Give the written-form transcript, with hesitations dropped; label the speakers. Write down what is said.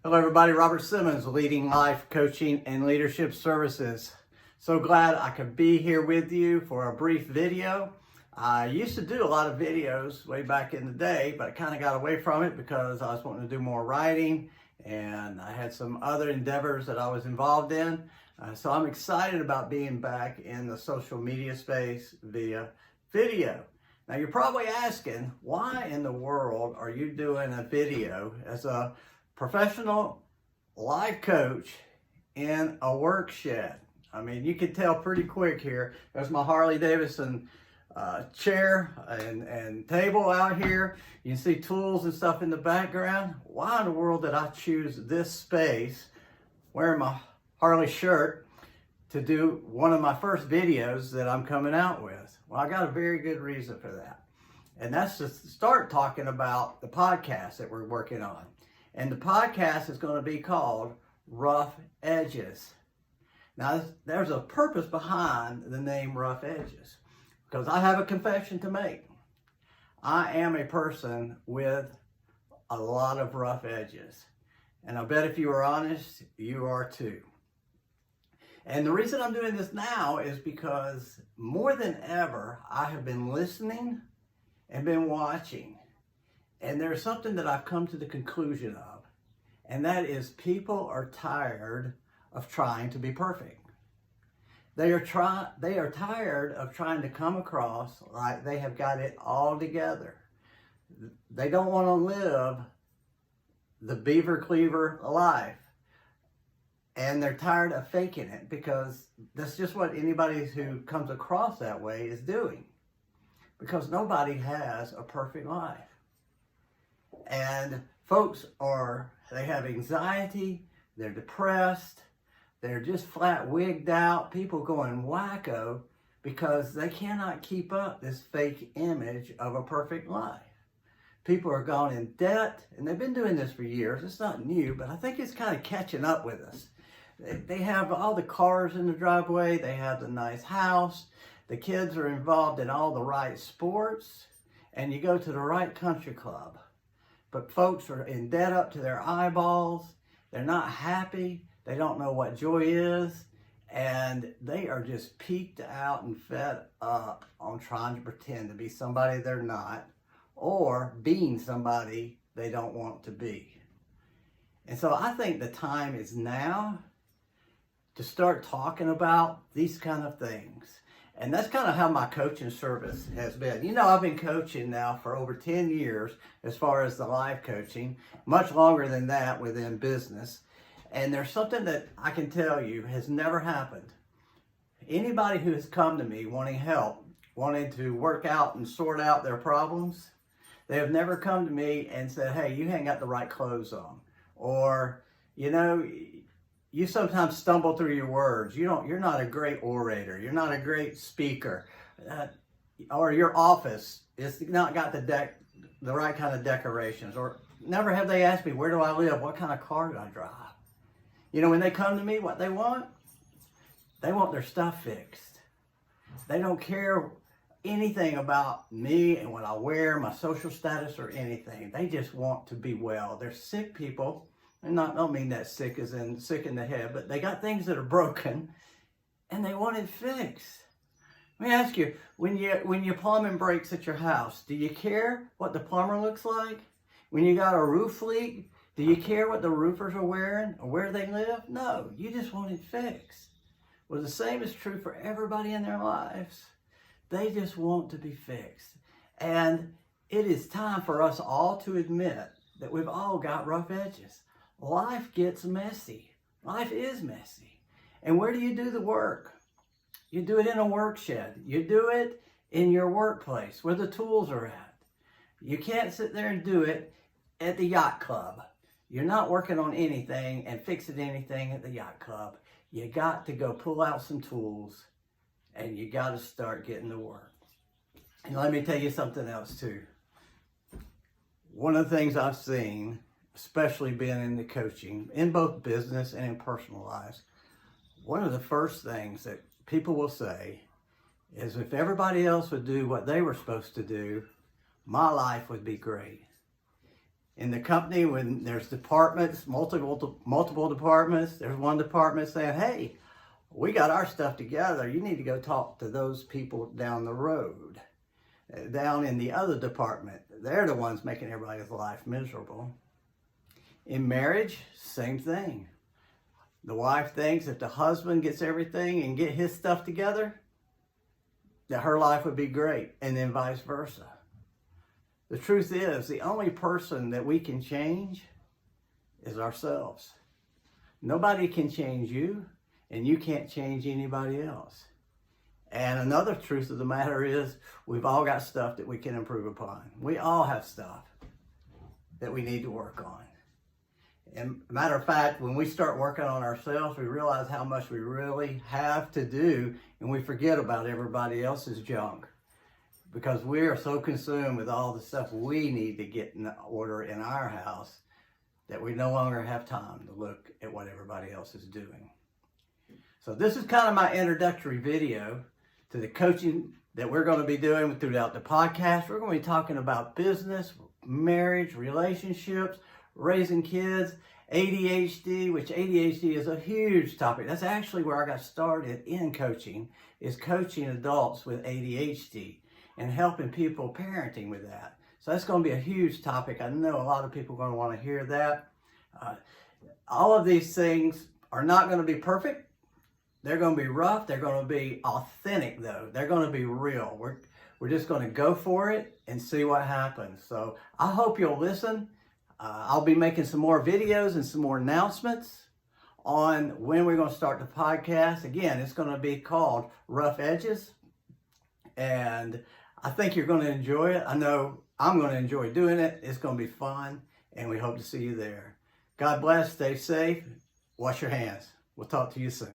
Speaker 1: Hello everybody, Robert Simmons, Leading Life Coaching and Leadership Services. So glad I could be here with you for a brief video. I used to do a lot of videos way back in the day, but I kind of got away from it because I was wanting to do more writing and I had some other endeavors that I was involved in. So I'm excited about being back in the social media space via video. Now you're probably asking, why in the world are you doing a video as a professional life coach in a work shed? I mean, you can tell pretty quick here. There's my Harley Davidson chair and table out here. You can see tools and stuff in the background. Why in the world did I choose this space, wearing my Harley shirt, to do one of my first videos that I'm coming out with? Well, I got a very good reason for that. And that's to start talking about the podcast that we're working on. And the podcast is going to be called Rough Edges. Now, there's a purpose behind the name Rough Edges, because I have a confession to make. I am a person with a lot of rough edges. And I bet if you are honest, you are too. And the reason I'm doing this now is because more than ever, I have been listening and been watching. And there's something that I've come to the conclusion of, and that is people are tired of trying to be perfect. They are tired of trying to come across like they have got it all together. They don't want to live the beaver cleaver life. And they're tired of faking it, because that's just what anybody who comes across that way is doing. Because nobody has a perfect life. And folks they have anxiety, they're depressed, they're just flat wigged out, people going wacko because they cannot keep up this fake image of a perfect life. People are gone in debt, and they've been doing this for years. It's not new, but I think it's kind of catching up with us. They have all the cars in the driveway, they have the nice house, the kids are involved in all the right sports, and you go to the right country club. But folks are in debt up to their eyeballs. They're not happy. They don't know what joy is. And they are just peaked out and fed up on trying to pretend to be somebody they're not, or being somebody they don't want to be. And so I think the time is now to start talking about these kind of things. And that's kind of how my coaching service has been. You know, I've been coaching now for over 10 years as far as the life coaching, much longer than that within business. And there's something that I can tell you has never happened. Anybody who has come to me wanting help, wanting to work out and sort out their problems, they have never come to me and said, hey, you ain't got the right clothes on. Or, you know, you sometimes stumble through your words. You're not a great orator. You're not a great speaker. Or your office is not got the right kind of decorations. Or never have they asked me, where do I live? What kind of car do I drive? You know, when they come to me, what they want their stuff fixed. They don't care anything about me and what I wear, my social status, or anything. They just want to be well. They're sick people. And don't mean that sick as in sick in the head, but they got things that are broken and they want it fixed. Let me ask you, when your plumbing breaks at your house, do you care what the plumber looks like? When you got a roof leak, do you care what the roofers are wearing or where they live? No, you just want it fixed. Well, the same is true for everybody in their lives. They just want to be fixed. And it is time for us all to admit that we've all got rough edges. Life gets messy. Life is messy. And where do you do the work? You do it in a work shed. You do it in your workplace where the tools are at. You can't sit there and do it at the yacht club. You're not working on anything and fixing anything at the yacht club. You got to go pull out some tools and you got to start getting to work. And let me tell you something else too. One of the things I've seen, especially being in the coaching, in both business and in personal lives, one of the first things that people will say is, if everybody else would do what they were supposed to do, my life would be great. In the company, when there's departments, multiple departments, there's one department saying, hey, we got our stuff together. You need to go talk to those people down the road. Down in the other department, they're the ones making everybody's life miserable. In marriage, same thing. The wife thinks if the husband gets everything and get his stuff together, that her life would be great, and then vice versa. The truth is, the only person that we can change is ourselves. Nobody can change you, and you can't change anybody else. And another truth of the matter is, we've all got stuff that we can improve upon. We all have stuff that we need to work on. And matter of fact, when we start working on ourselves, we realize how much we really have to do, and we forget about everybody else's junk. Because we are so consumed with all the stuff we need to get in order in our house that we no longer have time to look at what everybody else is doing. So this is kind of my introductory video to the coaching that we're going to be doing throughout the podcast. We're going to be talking about business, marriage, relationships, raising kids, ADHD, which ADHD is a huge topic. That's actually where I got started in coaching, is coaching adults with ADHD and helping people parenting with that. So that's going to be a huge topic. I know a lot of people are going to want to hear that. All of these things are not going to be perfect. They're going to be rough. They're going to be authentic, though. They're going to be real. We're just going to go for it and see what happens. So I hope you'll listen. I'll be making some more videos and some more announcements on when we're going to start the podcast. Again, it's going to be called Rough Edges. And I think you're going to enjoy it. I know I'm going to enjoy doing it. It's going to be fun. And we hope to see you there. God bless. Stay safe. Wash your hands. We'll talk to you soon.